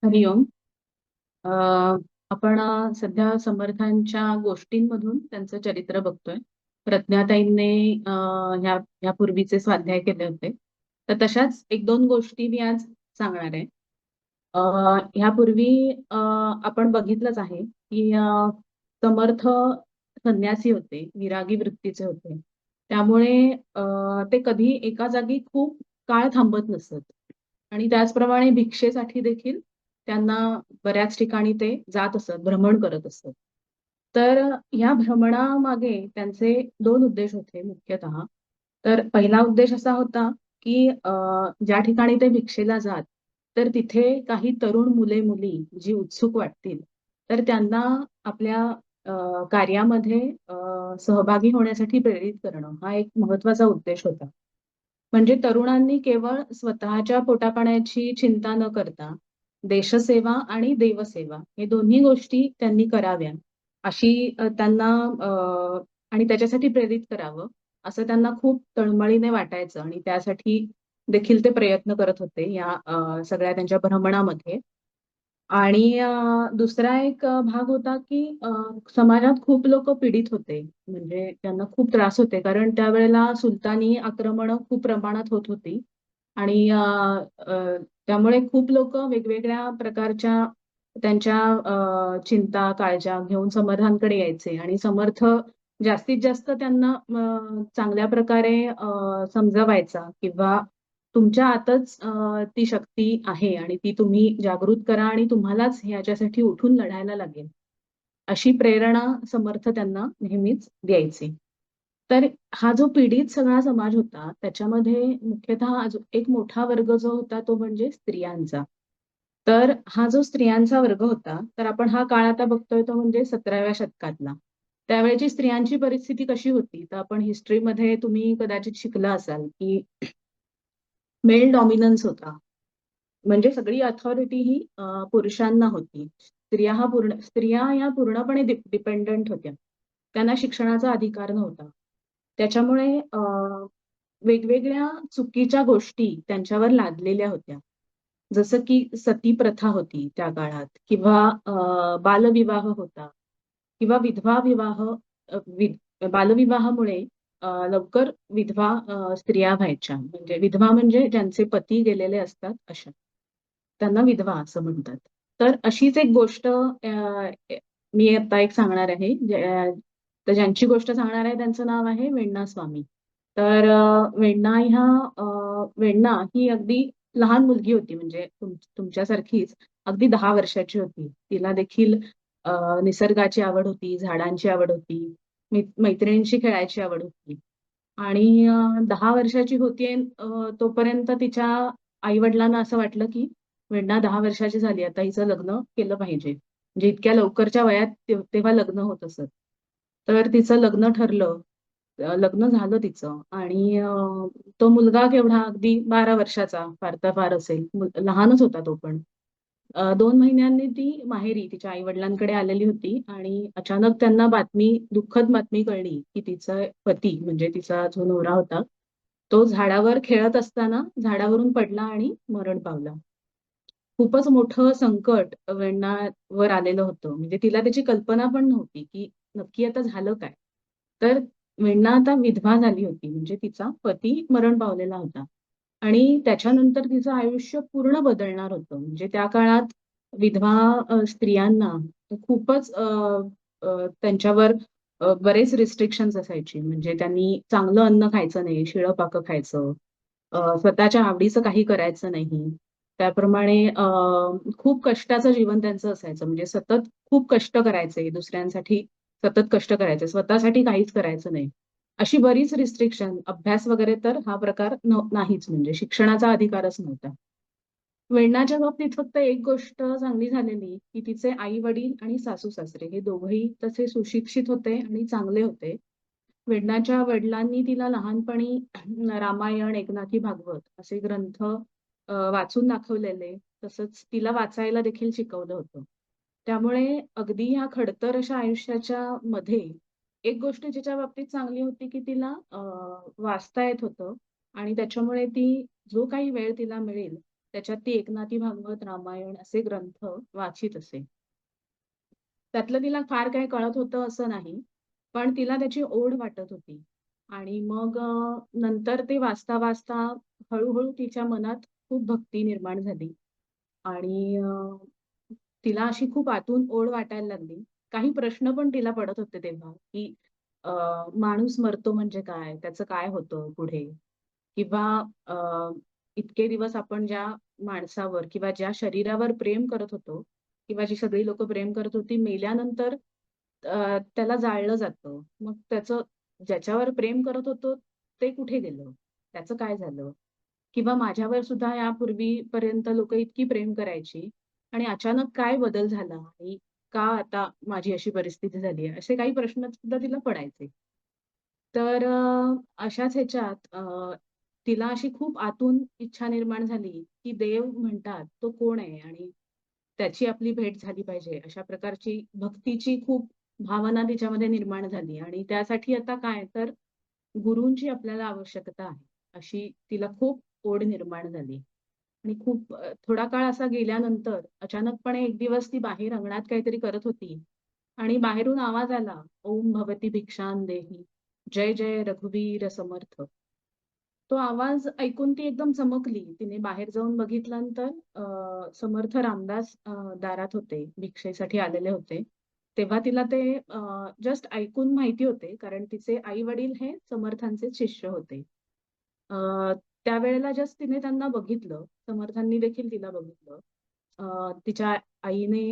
हरिओम. अ, आपण सध्या समर्थांच्या गोष्टींमधून त्यांचं चरित्र बघतोय. प्रज्ञाताईंनी अ, ह्या ह्यापूर्वीचे स्वाध्याय केले होते. तर तशाच एक दोन गोष्टी मी आज सांगणार आहे. अ, ह्यापूर्वी आपण बघितलंच आहे की समर्थ संन्यासी होते, विरागी वृत्तीचे होते. त्यामुळे ते कधी एका जागी खूप काळ थांबत नसत आणि त्याचप्रमाणे भिक्षेसाठी देखील त्यांना बऱ्याच ठिकाणी ते जात असत, भ्रमण करत असत. तर ह्या भ्रमणामागे त्यांचे दोन उद्देश होते मुख्यतः. तर पहिला उद्देश असा होता की ज्या ठिकाणी ते भिक्षेला जात, तर तिथे काही तरुण मुले-मुली जी उत्सुक वाटतील, तर त्यांना आपल्या कार्यामध्ये सहभागी होण्यासाठी प्रेरित करणं हा एक महत्वाचा उद्देश होता. म्हणजे तरुणांनी केवळ स्वतःच्या पोटापाण्याची चिंता न करता देशसेवा आणि देवसेवा हे दोन्ही गोष्टी त्यांनी कराव्या अशी त्यांना आणि त्याच्यासाठी प्रेरित करावं असं त्यांना खूप तळमळीने वाटायचं आणि त्यासाठी देखील ते प्रयत्न करत होते या सगळ्या त्यांच्या भ्रमणामध्ये. आणि दुसरा एक भाग होता की समाजात खूप लोक पीडित होते. म्हणजे त्यांना खूप त्रास होते कारण त्यावेळेला सुलतानी आक्रमण खूप प्रमाणात होत होती आणि त्यामुळे खूप लोक वेगवेगळ्या प्रकारच्या त्यांच्या चिंता काळजा घेऊन समर्थांकडे यायचे आणि समर्थ जास्तीत जास्त त्यांना चांगल्या प्रकारे समजावायचा किंवा तुमच्या आतच ती शक्ती आहे आणि ती तुम्ही जागृत करा आणि तुम्हालाच ह्याच्यासाठी उठून लढायला लागेल. अशी प्रेरणा समर्थ त्यांना नेहमीच द्यायचे. तर हा जो पीडित सगळा समाज होता, त्याच्यामध्ये मुख्यतः एक मोठा वर्ग जो होता तो म्हणजे स्त्रियांचा. तर हा जो स्त्रियांचा वर्ग होता, तर आपण हा काळ आता बघतोय तो म्हणजे 17व्या शतकातला. त्यावेळेची स्त्रियांची परिस्थिती कशी होती? तर आपण हिस्ट्रीमध्ये तुम्ही कदाचित शिकला असाल, की मेल डॉमिनन्स होता. म्हणजे सगळी अथॉरिटी ही पुरुषांना होती. स्त्रिया ह्या पूर्णपणे डिपेंडंट होत्या. त्यांना शिक्षणाचा अधिकार नव्हता. त्याच्यामुळे वेगवेगळ्या चुकीच्या गोष्टी त्यांच्यावर लादलेल्या होत्या. जसं की सती प्रथा होती त्या काळात किंवा बालविवाह होता किंवा विधवा विवाह बालविवाहामुळे लवकर विधवा स्त्रिया व्हायच्या. म्हणजे विधवा म्हणजे ज्यांचे पती गेलेले असतात अशा. त्यांना विधवा असं म्हणतात. तर अशीच एक गोष्ट मी आता एक सांगणार आहे. तर ज्यांची गोष्ट सांगणार आहे त्यांचं नाव आहे वेण्णा स्वामी. तर वेण्णा ही अगदी लहान मुलगी होती म्हणजे तुमच्यासारखीच अगदी 10 वर्षाची होती. तिला देखील निसर्गाची आवड होती, झाडांची आवड होती, मैत्रिणींशी खेळायची आवड होती. आणि 10 वर्षाची होतीये तोपर्यंत तिच्या आई-वडिलांना असं वाटलं, की वेण्णा 10 वर्षाची झाली, आता हिचं लग्न केलं पाहिजे. म्हणजे इतक्या लवकरच्या वयात तेव्हा लग्न होत असत. तर तिचं लग्न ठरलं. लग्न झालं तिचं आणि तो मुलगा केवढा अगदी 12 वर्षाचा फार तर फार असेल. लहानच होता तो पण. 2 महिन्यांनी ती माहेरी तिच्या आई-वडिलांकडे आलेली होती आणि अचानक त्यांना दुःखद बातमी कळली, की तिचा पती म्हणजे तिचा जो नवरा होता, तो झाडावर खेळत असताना झाडावरून पडला आणि मरण पावला. खूपच मोठं संकट वेण्णावर आलेलं होतं. म्हणजे तिला त्याची कल्पना पण नव्हती, की नक्की आता झालं काय? तर वेण्णा आता विधवा झाली होती. म्हणजे तिचा पती मरण पावलेला होता. आणि त्याच्यानंतर तिचं आयुष्य पूर्ण बदलणार होतं. म्हणजे त्या काळात विधवा स्त्रियांना खूपच त्यांच्यावर बरेच रिस्ट्रिक्शन्स असायचे. म्हणजे त्यांनी चांगलं अन्न खायचं नाही, शिळं-पाकं खायचं. स्वतःच्या आवडीचं काही करायचं नाही. त्याप्रमाणे खूप कष्टाचं जीवन त्यांचं असायचं. म्हणजे सतत खूप कष्ट करायचे, दुसऱ्यांसाठी सतत कष्ट करायचे, स्वतःसाठी काहीच करायचं नाही. अशी बरीच रिस्ट्रिक्शन, अभ्यास वगैरे तर हा प्रकार नाहीच म्हणजे शिक्षणाचा अधिकारच नव्हता. वेण्णाच्या बाबतीत फक्त एक गोष्ट चांगली झालेली, की तिचे आई-वडील आणि सासू-सासरे हे दोघंही तसे सुशिक्षित होते आणि चांगले होते. वेण्णाच्या वडिलांनी तिला लहानपणी रामायण, एकनाथी भागवत असे ग्रंथ वाचून दाखवलेले. तसंच तिला वाचायला देखील शिकवलं होतं. त्यामुळे अगदी ह्या खडतर अशा आयुष्याच्या मध्ये एक गोष्ट जिच्या बाबतीत चांगली होती, की तिला वाचता येत होतं आणि त्याच्यामुळे ती जो काही वेळ तिला मिळेल, त्याच्यात ती एकनाथी भागवत, रामायण असे ग्रंथ वाचित असे. त्यातलं तिला फार काही कळत होतं असं नाही, पण तिला त्याची ओढ वाटत होती. आणि मग नंतर ते वाचता वाचता हळूहळू तिच्या मनात खूप भक्ती निर्माण झाली. आणि तिला अशी खूप आतून ओढ वाटायला लागली. काही प्रश्न पण तिला पडत होते तेव्हा, की अ, माणूस मरतो म्हणजे काय? त्याचं काय होतं पुढे? किंवा अ, इतके दिवस आपण ज्या माणसावर किंवा ज्या शरीरावर प्रेम करत होतो किंवा जी सगळी लोकं प्रेम करत होती, मेल्यानंतर त्याला जाळलं जातं. मग त्याचं ज्याच्यावर प्रेम करत होतो, ते कुठे गेलं? त्याचं काय झालं? किंवा माझ्यावर सुद्धा यापूर्वीपर्यंत लोकं इतकी प्रेम करायची आणि अचानक काय बदल झाला? आणि का आता माझी अशी परिस्थिती झाली आहे? असे काही प्रश्न सुद्धा तिला पडायचे. तर अशाच ह्याच्यात तिला अशी खूप आतून इच्छा निर्माण झाली, की देव म्हणतात तो कोण आहे? आणि त्याची आपली भेट झाली पाहिजे. अशा प्रकारची भक्तीची खूप भावना तिच्यामध्ये निर्माण झाली आणि त्यासाठी आता काय तर गुरूंची आपल्याला आवश्यकता आहे. अशी तिला खूप ओढ निर्माण झाली. आणि खूप थोडा काळ असा गेल्यानंतर अचानकपणे एक दिवस ती बाहेर अंगणात काहीतरी करत होती आणि बाहेरून आवाज आला, "ओम भवती भिक्षां देही, जय जय रघुवीर समर्थ." तो आवाज ऐकून ती एकदम चमकली. तिने बाहेर जाऊन बघितल्यानंतर समर्थ रामदास दारात होते, भिक्षेसाठी आलेले होते. तेव्हा तिला ते जस्ट ऐकून माहिती होते, कारण तिचे आई-वडील हे समर्थांचे शिष्य होते. अ, त्यावेळेला जस्ट तिने त्यांना बघितलं. समर्थांनी देखील तिला बघितलं. तिच्या आईने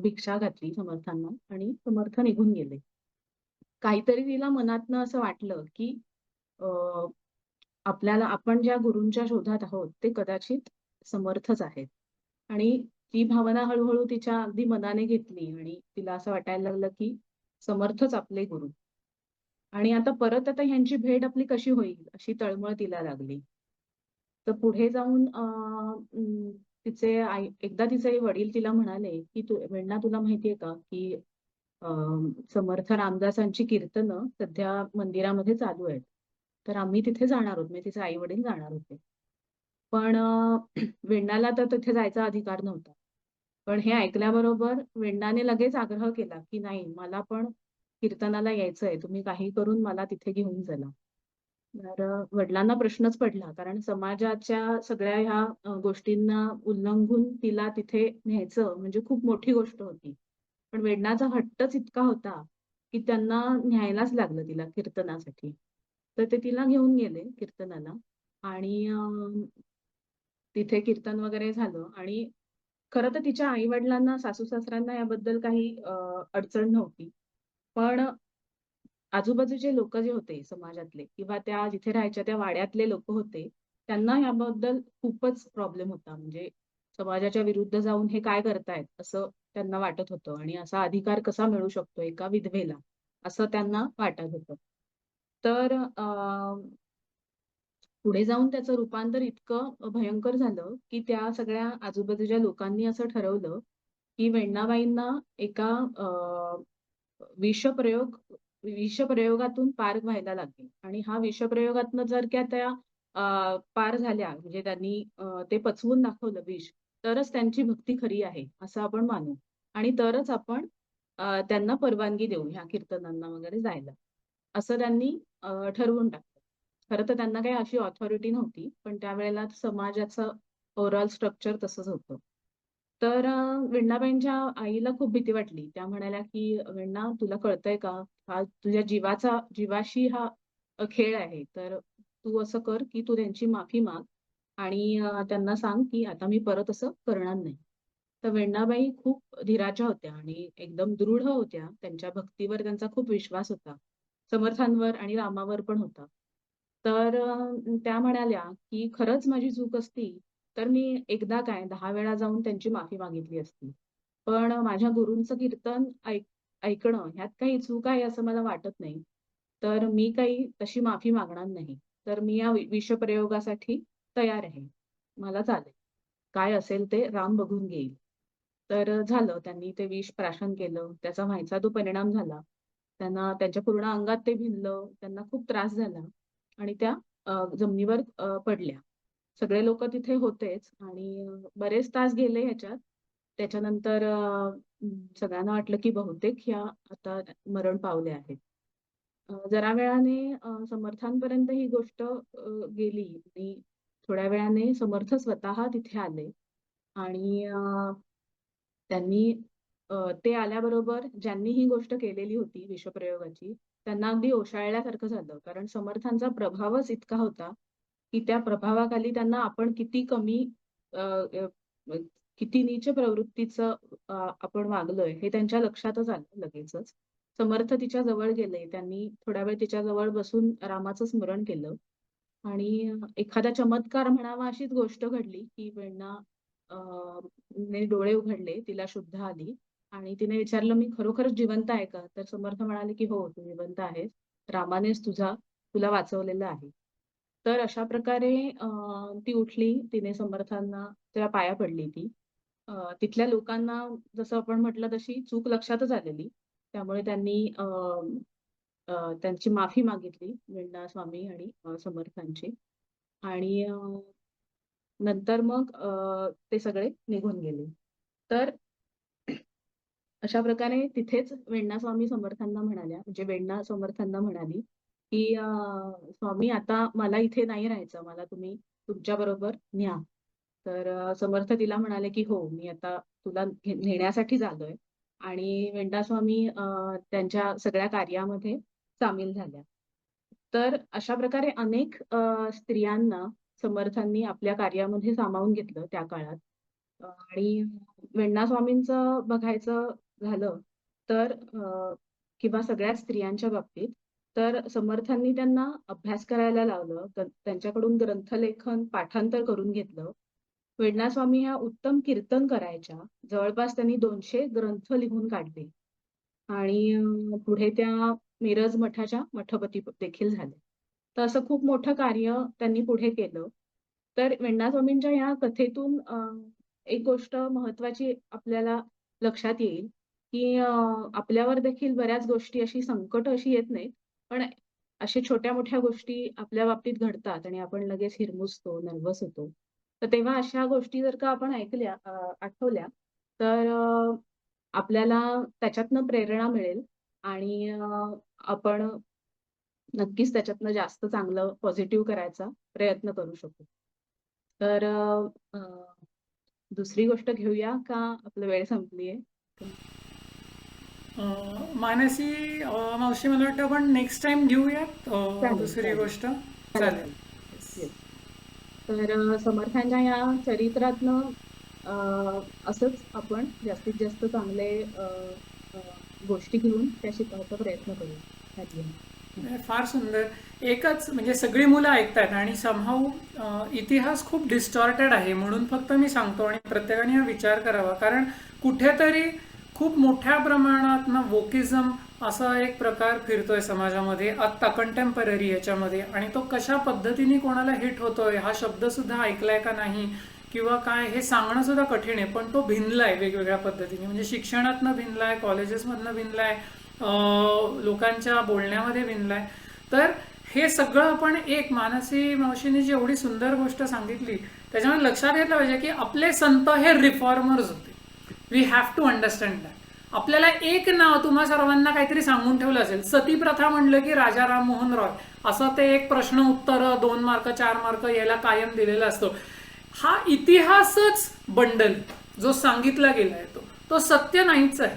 भिक्षा घातली समर्थांना आणि समर्थ निघून गेले. काहीतरी तिला मनातनं असं वाटलं, की अ, आपल्याला आपण ज्या गुरूंच्या शोधात आहोत, ते कदाचित समर्थच आहेत. आणि ती भावना हळू तिच्या अगदी मनाने घेतली आणि तिला असं वाटायला लागलं, की समर्थच आपले गुरु. आणि आता परत ह्यांची भेट आपली कशी होईल, अशी तळमळ तिला लागली. तर पुढे जाऊन तिचे एकदा तिचे वडील तिला म्हणाले, की "वेण्णा तुला माहिती का, की अ, समर्थ रामदासांची कीर्तनं सध्या मंदिरामध्ये चालू आहेत. तर आम्ही तिथे जाणार आहोत." म्हणजे तिचे आई-वडील जाणार होते. पण वेण्णाला तर तिथे जायचा अधिकार नव्हता. पण हे ऐकल्याबरोबर वेण्णाने लगेच आग्रह केला, की "नाही, मला पण कीर्तनाला यायचंय. तुम्ही काही करून मला तिथे घेऊन चला." तर वडिलांना प्रश्नच पडला. कारण समाजाच्या सगळ्या ह्या गोष्टींना उल्लंघून तिला तिथे न्यायचं म्हणजे खूप मोठी गोष्ट होती. पण वेडण्याचा हट्टच इतका होता, की त्यांना न्यायलाच लागलं तिला कीर्तनासाठी. तर ते तिला घेऊन गेले कीर्तनाला आणि तिथे कीर्तन वगैरे झालं आणि खरं तर तिच्या आई-वडिलांना, सासू-सासऱ्यांना याबद्दल काही अडचण नव्हती. पण आजूबाजूचे लोकं जे होते समाजातले किंवा त्या जिथे राहायच्या त्या वाड्यातले लोकं होते, त्यांना ह्याबद्दल खूपच प्रॉब्लेम होता. म्हणजे समाजाच्या विरुद्ध जाऊन हे काय करतायत असं त्यांना वाटत होतं आणि असा अधिकार कसा मिळू शकतो एका विधवेला, असं त्यांना वाटत होतं. तर पुढे जाऊन त्याचं रूपांतर इतकं भयंकर झालं, की त्या सगळ्या आजूबाजूच्या लोकांनी असं ठरवलं, की वेण्णाबाईंना एका विषप्रयोग विषप्रयोगातून पार व्हायला लागेल आणि हा विषप्रयोगातनं जर का त्या पार झाल्या म्हणजे त्यांनी ते पचवून दाखवलं विष, तरच त्यांची भक्ती खरी आहे, असं आपण मानू आणि तरच आपण त्यांना परवानगी देऊ ह्या कीर्तनांना वगैरे जायला. असं त्यांनी ठरवून टाकलं. खरं तर त्यांना काही अशी ऑथॉरिटी नव्हती, पण त्यावेळेला समाजाचं ओव्हरऑल स्ट्रक्चर तसंच होतं. तर वेण्णाबाईंच्या आईला खूप भीती वाटली. त्या म्हणाल्या, की "वेण्णा तुला कळतंय का? हा तुझ्या जीवाशी हा खेळ आहे. तर तू असं कर, की तू त्यांची माफी माग आणि त्यांना सांग, की आता मी परत असं करणार नाही." तर वेण्णाबाई खूप धीराच्या होत्या आणि एकदम दृढ होत्या. त्यांच्या भक्तीवर त्यांचा खूप विश्वास होता. समर्थांवर आणि रामावर पण होता. तर त्या म्हणाल्या, की "खरंच माझी चूक असती, तर मी एकदा काय 10 वेळा जाऊन त्यांची माफी मागितली असती. पण माझ्या गुरूंचं कीर्तन ऐकणं ह्यात काही चूक आहे असं मला वाटत नाही. तर मी काही तशी माफी मागणार नाही. तर मी या विषप्रयोगासाठी तयार आहे. मला चालेल. काय असेल ते राम बघून घेईल." तर झालं. त्यांनी ते विष प्राशन केलं. त्याचा व्हायचा तो परिणाम झाला. त्यांना त्यांच्या पूर्ण अंगात ते भिनलं. त्यांना खूप त्रास झाला आणि त्या जमिनीवर पडल्या. सगळे लोक तिथे होतेच आणि बरेच तास गेले ह्याच्यात. त्याच्यानंतर सगळ्यांना वाटलं की बहुतेक ह्या आता मरण पावल्या आहेत. जरा वेळाने समर्थांपर्यंत ही गोष्ट गेली आणि थोड्या वेळाने समर्थ स्वतः तिथे आले आणि त्यांनी ते आल्याबरोबर ज्यांनी ही गोष्ट केलेली होती विषप्रयोगाची, त्यांना अगदी ओशाळल्यासारखं झालं. कारण समर्थांचा प्रभावच इतका होता, की त्या प्रभावाखाली त्यांना आपण किती कमी अ, अ, अ, किती नीच प्रवृत्तीचं आपण वागलोय हे त्यांच्या लक्षातच आलं लगेचच. समर्थ तिच्या जवळ गेले. त्यांनी थोडा वेळ तिच्या जवळ बसून रामाचं स्मरण केलं आणि एखादा चमत्कार म्हणावा अशीच गोष्ट घडली, की वेण्णा अ, ने डोळे उघडले, तिला शुद्ध आली आणि तिने विचारलं, "मी खरोखरच जिवंत आहे का?" तर समर्थ म्हणाले, की "हो, तू जिवंत आहेस. रामानेच तुला वाचवलेलं आहे." तर अशा प्रकारे ती उठली. तिने समर्थांना त्या पाया पडली ती. तिथल्या लोकांना जसं आपण म्हटलं तशी चूक लक्षातच आलेली. त्यामुळे त्यांनी त्यांची माफी मागितली वेण्णा स्वामी आणि समर्थांची आणि नंतर मग ते सगळे निघून गेले. तर अशा प्रकारे तिथेच वेण्णा स्वामी समर्थांना म्हणाल्या, म्हणजे वेण्णा समर्थांना म्हणाली, की "स्वामी आता मला इथे नाही राहायचं. मला तुम्ही तुमच्याबरोबर न्या." तर समर्थ तिला म्हणाले, की "हो, मी आता तुला नेण्यासाठीच आलोय." आणि वेण्णा स्वामी त्यांच्या सगळ्या कार्यामध्ये सामील झाल्या. तर अशा प्रकारे अनेक स्त्रियांना समर्थांनी आपल्या कार्यामध्ये सामावून घेतलं त्या काळात. आणि वेण्णा स्वामींचं बघायचं झालं तर किंवा सगळ्याच स्त्रियांच्या बाबतीत, तर समर्थांनी त्यांना अभ्यास करायला लावलं. त्यांच्याकडून ग्रंथलेखन, पाठांतर करून घेतलं. वेण्णा स्वामी ह्या उत्तम कीर्तन करायच्या. जवळपास त्यांनी 200 ग्रंथ लिहून काढले आणि पुढे त्या मिरज मठाच्या मठपती देखील झाल्या. तर असं खूप मोठं कार्य त्यांनी पुढे केलं. तर वेण्णा स्वामींच्या ह्या कथेतून एक गोष्ट महत्त्वाची आपल्याला लक्षात येईल, की आपल्यावर देखील बऱ्याच गोष्टी अशी संकटं अशी येत नाहीत. पण अशा छोट्या-मोठ्या गोष्टी आपल्या बाबतीत घडतात आणि आपण लगेच हिरमुसतो, नर्व्हस होतो. तर तेव्हा अशा गोष्टी जर का आपण ऐकल्या आठवल्या, तर आपल्याला त्याच्यातनं प्रेरणा मिळेल आणि आपण नक्कीच त्याच्यातनं जास्त चांगलं पॉझिटिव्ह करायचा प्रयत्न करू शकू. तर दुसरी गोष्ट घेऊया का आपला वेळ संपली आहे? मानसी मावशी मला वाटतं आपण नेक्स्ट टाइम घेऊयात चालेल, दुसरी चालेल. गोष्ट. चालेल, चालेल. चालेल. येस. तर समर्थांच्या या चरित्रातनं अ, असंच आपण जास्तीत जास्त चांगले अ, गोष्टी घेऊन त्या शिकायचा प्रयत्न करू. धन्यवाद. फार सुंदर. एकच म्हणजे सगळी मुलं ऐकतात आणि समहाऊ इतिहास खूप डिस्टॉर्टेड आहे म्हणून फक्त मी सांगतो आणि प्रत्येकाने हा विचार करावा. कारण कुठेतरी खूप मोठ्या प्रमाणात ना वोकिझम असा एक प्रकार फिरतोय समाजामध्ये आत्ता कंटेम्पररी याच्यामध्ये, आणि तो कशा पद्धतीने कोणाला हिट होतोय हा शब्द सुद्धा ऐकलाय का नाही किंवा काय हे सांगणं सुद्धा कठीण आहे. पण तो भिनलाय वेगवेगळ्या पद्धतीने, म्हणजे शिक्षणातनं भिनलाय, कॉलेजेसमधनं भिनलाय, लोकांच्या बोलण्यामध्ये विणलाय. तर हे सगळं आपण एक मानसी मावशीने जी एवढी सुंदर गोष्ट सांगितली त्याच्यामध्ये लक्षात घेतलं पाहिजे की आपले संत हे रिफॉर्मर्स होते. We have to understand that. आपल्याला एक नाव तुम्हा सर्वांना काहीतरी सांगून ठेवलं असेल, सती प्रथा म्हणलं की राजा राममोहन रॉय असं ते एक प्रश्न उत्तर 2 मार्क 4 मार्क याला कायम दिलेला असतो. हा इतिहासच बंडल जो सांगितला गेलाय तो सत्य नाहीच आहे.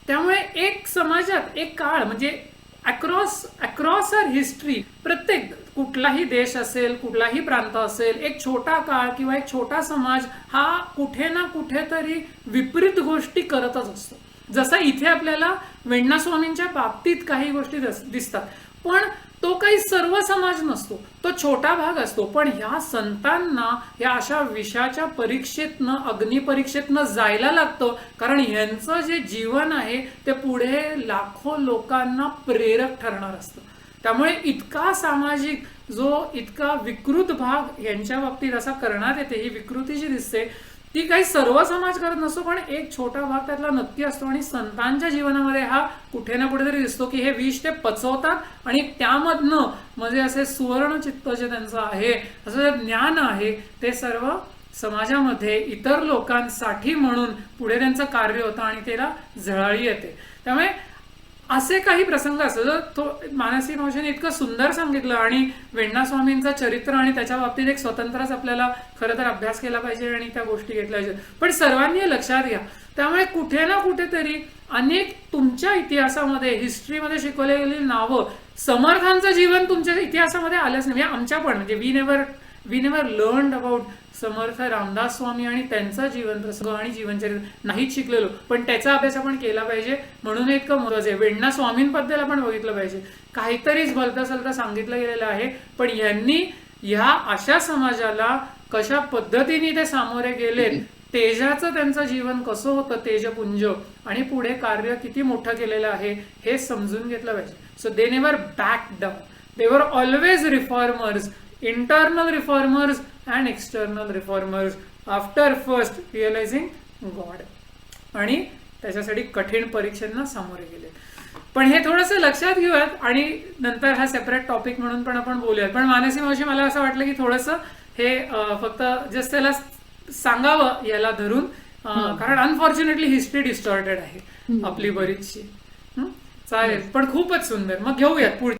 त्यामुळे एक समाजात एक काळ म्हणजे अक्रॉस अर हिस्ट्री, प्रत्येक कुठलाही देश असेल, कुठलाही प्रांत असेल, एक छोटा काळ किंवा एक छोटा समाज हा कुठे ना कुठेतरी विपरीत गोष्टी करतच असतो. जसं इथे आपल्याला वेण्णा स्वामींच्या बाबतीत काही गोष्टी दिसतात, पण तो काही सर्व समाज नसतो, तो छोटा भाग असतो. पण ह्या संतांना या अशा विषाच्या परीक्षेतनं, अग्निपरीक्षेतनं जायला लागतं, कारण यांचं जे जीवन आहे ते पुढे लाखो लोकांना प्रेरक ठरणार असतं. त्यामुळे इतका सामाजिक जो इतका विकृत भाग यांच्या बाबतीत असा करण्यात येते, ही विकृती जी दिसते ती काही सर्व समाज करत नसतो, पण एक छोटा भाग त्यातला नक्की असतो. आणि संतांच्या जीवनामध्ये हा कुठे ना कुठेतरी दिसतो की हे विष ते पचवतात आणि त्यामधनं म्हणजे असे सुवर्ण चित्त जे त्यांचं आहे, असं जे ज्ञान आहे, ते सर्व समाजामध्ये इतर लोकांसाठी म्हणून पुढे त्यांचं कार्य होतं आणि त्याला झळाळी येते. त्यामुळे असे काही प्रसंग असतात. तो मानसी मावशीने इतकं सुंदर सांगितलं, आणि वेण्णा स्वामींचं चरित्र आणि त्याच्या बाबतीत एक स्वतंत्रच आपल्याला खरं तर अभ्यास केला पाहिजे आणि त्या गोष्टी घेतल्या पाहिजेत. पण सर्वांनी हे लक्षात घ्या. त्यामुळे कुठे ना कुठेतरी अनेक तुमच्या इतिहासामध्ये, हिस्ट्रीमध्ये शिकवली गेलेली नावं, समर्थांचं जीवन तुमच्या इतिहासामध्ये आलंच नाही. म्हणजे आमच्या पण म्हणजे we never learn about Samarth Ramdas Swami आणि त्यांचं जीवन प्रसंग आणि जीवनचरित्र नाहीच शिकलेलो, पण त्याचा अभ्यास आपण केला पाहिजे. म्हणून हे इतकं महत्वाचं आहे. वेण्णा स्वामींबद्दल आपण बघितलं पाहिजे. काहीतरीच भलतं सलतं सांगितलं गेलेलं आहे, पण यांनी ह्या अशा समाजाला कशा पद्धतीने ते सामोरे गेलेत, तेजाचं त्यांचं जीवन कसं होतं, तेजपुंज, आणि पुढे कार्य किती मोठं केलेलं आहे हे समजून घेतलं पाहिजे. So they never back down. They were always reformers, internal reformers and external reformers after first realising God. आणि त्याच्यासाठी कठीण परीक्षांना सामोरे गेले. पण हे थोडंसं लक्षात घेऊयात आणि नंतर हा सेपरेट टॉपिक म्हणून पण आपण बोलूयात. पण मानसी मावशी, मला असं वाटलं की थोडंसं हे फक्त जस्ट त्याला सांगावं याला धरून, कारण अनफॉर्च्युनेटली हिस्ट्री डिस्टॉर्टेड आहे आपली बरीचशी. चालेल, पण खूपच सुंदर. मग घेऊयात पुढे.